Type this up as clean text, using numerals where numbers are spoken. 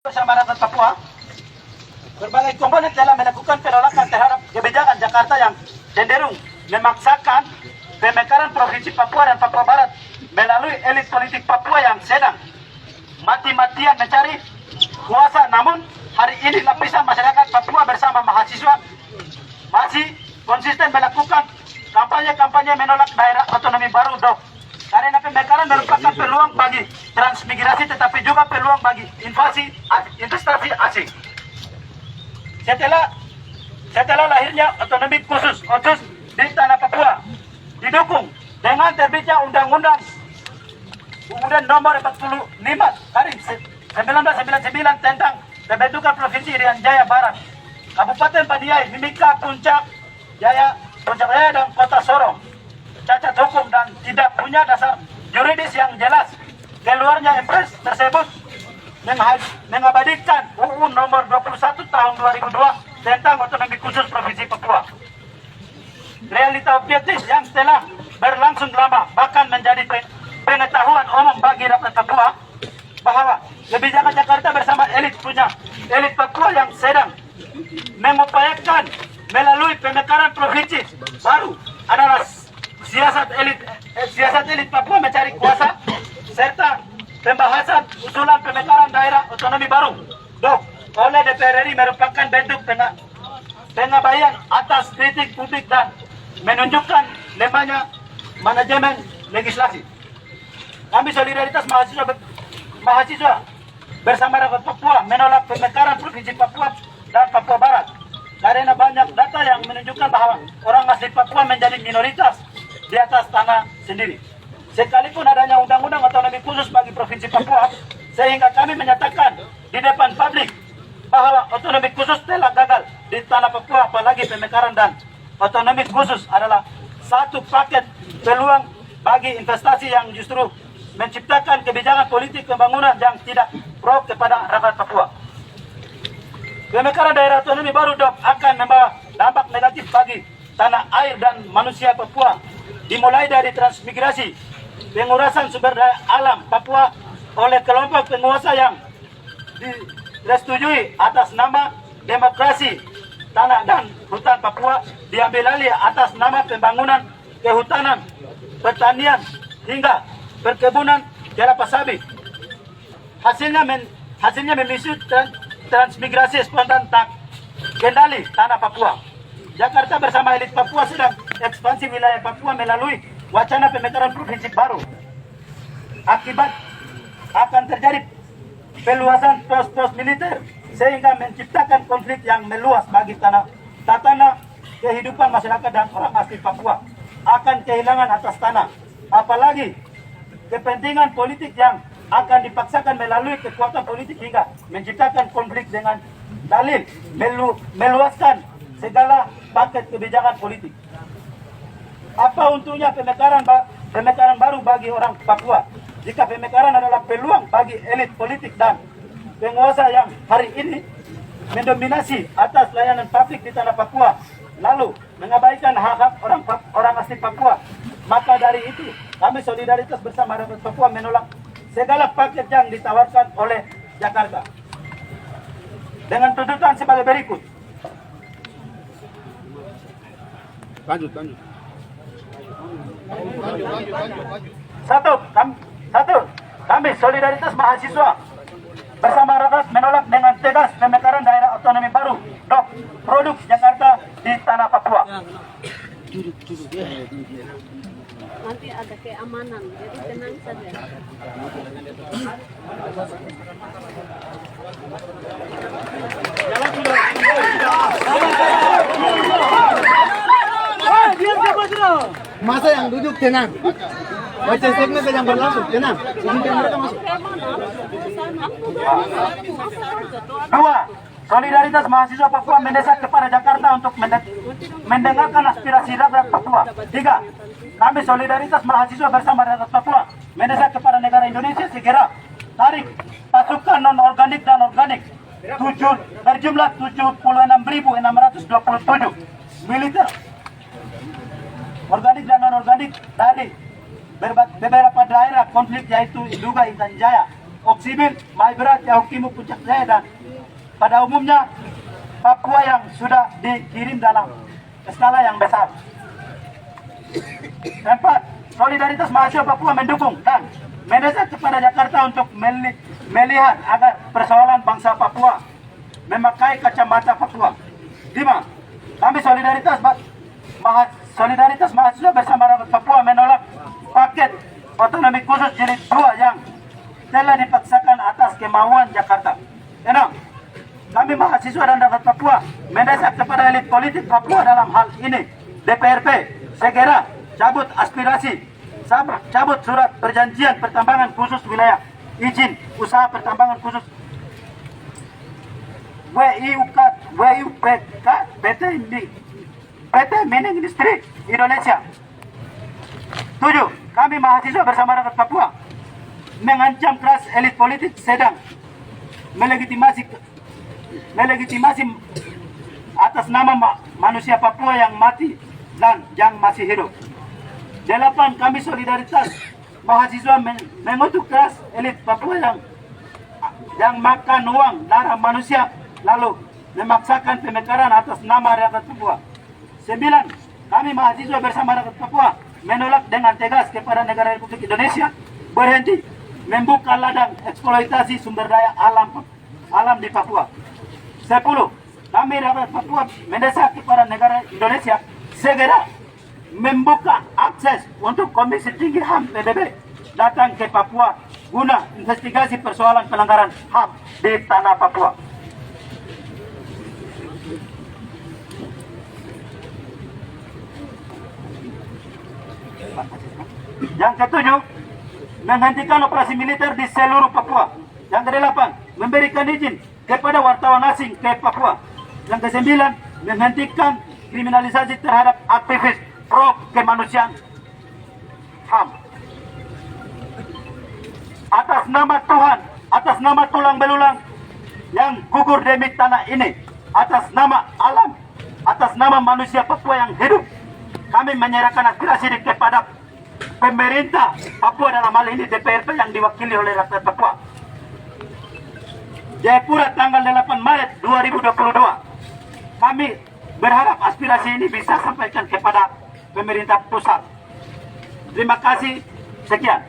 bersama rakyat Papua, berbagai komponen telah melakukan penolakan terhadap kebijakan Jakarta yang cenderung memaksakan pemekaran Provinsi Papua dan Papua Barat melalui elit politik Papua yang sedang mati-matian mencari kuasa. Namun hari ini lapisan masyarakat Papua bersama mahasiswa masih konsisten melakukan kampanye-kampanye menolak daerah otonomi baru DOF. Karena pemekaran merupakan peluang bagi transmigrasi tetapi juga peluang bagi investasi asing. Setelah lahirnya otonomi khusus OCUS di tanah Papua, didukung dengan terbitnya Undang-Undang Nomor 45 Garing 1999 tentang pembentukan Provinsi Irian Jaya Barat, Kabupaten Paniai, Mimika, Puncak Jaya dan Kota Sorong, cacat hukum dan tidak punya dasar juridis yang jelas. Keluarnya impres tersebut mengabadikan UU Nomor 21 Tahun 2002 tentang otonomi khusus Provinsi Papua. Realita objektif yang telah berlangsung lama bahkan menjadi pengetahuan umum bagi rakyat Papua bahwa kebijakan Jakarta bersama elit Papua yang sedang mengupayakan melalui pemekaran provinsi baru adalah siasat elit Papua mencari kuasa serta pembahasan usulan pemekaran daerah otonomi baru DOF oleh DPR RI merupakan bentuk pengabaian atas kritik publik dan menunjukkan lemahnya manajemen legislasi. Kami solidaritas mahasiswa bersama rakyat Papua menolak pemekaran Provinsi Papua dan Papua Barat karena banyak data yang menunjukkan bahwa orang asli Papua menjadi minoritas di atas tanah sendiri. Sekalipun adanya undang-undang otonomi khusus bagi Provinsi Papua, sehingga kami menyatakan di depan publik bahwa otonomi khusus telah gagal di tanah Papua, apalagi pemekaran dan otonomi khusus adalah satu paket peluang bagi investasi yang justru menciptakan kebijakan politik pembangunan yang tidak pro kepada rakyat Papua. Pemekaran daerah otonomi baru DOF akan membawa dampak negatif bagi tanah air dan manusia Papua, dimulai dari transmigrasi, pengurasan sumber daya alam Papua oleh kelompok penguasa yang disetujui atas nama demokrasi. Tanah dan hutan Papua diambil alih atas nama pembangunan kehutanan, pertanian hingga perkebunan kelapa sawit. Hasilnya memicu transmigrasi spontan tak kendali tanah Papua. Jakarta bersama elit Papua sedang ekspansi wilayah Papua melalui wacana pemekaran provinsi baru. Akibat akan terjadi peluasan pos-pos militer sehingga menciptakan konflik yang meluas bagi tatanan kehidupan masyarakat dan orang asli Papua akan kehilangan atas tanah. Apalagi kepentingan politik yang akan dipaksakan melalui kekuatan politik hingga menciptakan konflik dengan dalil meluaskan segala paket kebijakan politik. Apa untungnya pemekaran baru bagi orang Papua jika pemekaran adalah peluang bagi elit politik dan penguasa yang hari ini mendominasi atas layanan publik di tanah Papua lalu mengabaikan hak-hak orang asli Papua? Maka dari itu kami solidaritas bersama rakyat Papua menolak segala paket yang ditawarkan oleh Jakarta dengan tuntutan sebagai berikut. Lanjut. Satu, kami solidaritas mahasiswa bersama rakyat menolak dengan tegas pemekaran daerah otonomi baru DOF produk Jakarta di tanah Papua. Nanti ada keamanan, jadi tenang saja. Masa yang duduk tenang. Baca segmen yang berlangsung tenang. Izinkan mereka masuk. Dua, solidaritas mahasiswa Papua mendesak kepada Jakarta untuk mendengarkan aspirasi rakyat Papua. Tiga, kami solidaritas mahasiswa bersama rakyat Papua mendesak kepada negara Indonesia segera tarik pasukan non-organik dan organik berjumlah 76.627 militer organik dan non-organik dari beberapa daerah konflik yaitu Induga, Intan Jaya, oksibil, may berat, yahukimu puncak jaya, dan pada umumnya Papua yang sudah dikirim dalam skala yang besar. Keempat, solidaritas mahasiswa Papua mendukung dan mendesak kepada Jakarta untuk melihat agar persoalan bangsa Papua memakai kacamata Papua. 5. Kami solidaritas mahasiswa bersama rakyat Papua menolak paket otonomi khusus jilid 2 yang telah dipaksakan atas kemauan Jakarta. 6. Kami mahasiswa dan rakyat Papua mendesak kepada elit politik Papua dalam hal ini DPRP segera cabut aspirasi, cabut surat perjanjian pertambangan khusus wilayah, izin usaha pertambangan khusus WIUPK PT Mining Industri Indonesia. 7. Kami mahasiswa bersama rakyat Papua mengancam keras elit politik sedang melegitimasi atas nama manusia Papua yang mati dan yang masih hidup. 8. Kami solidaritas mahasiswa mengutuk keras elit Papua yang makan uang darah manusia lalu memaksakan pemekaran atas nama rakyat Papua. 9. Kami mahasiswa bersama rakyat Papua menolak dengan tegas kepada negara Republik Indonesia berhenti membuka ladang eksploitasi sumber daya alam di Papua. 10. Kami rakyat Papua mendesak kepada negara Indonesia segera membuka akses untuk Komisi Tinggi HAM PBB datang ke Papua guna investigasi persoalan pelanggaran HAM di tanah Papua. Yang ketujuh, menghentikan operasi militer di seluruh Papua. Yang kedelapan, memberikan izin kepada wartawan asing ke Papua. Yang kesembilan, menghentikan kriminalisasi terhadap aktivis pro kemanusiaan HAM. Atas nama Tuhan, atas nama tulang belulang yang gugur demi tanah ini, atas nama alam, atas nama manusia Papua yang hidup, kami menyerahkan aspirasi kepada pemerintah Papua dalam hal ini DPRP yang diwakili oleh rakyat Papua. Jayapura tanggal 8 Maret 2022. Kami berharap aspirasi ini bisa sampaikan kepada pemerintah pusat. Terima kasih. Sekian.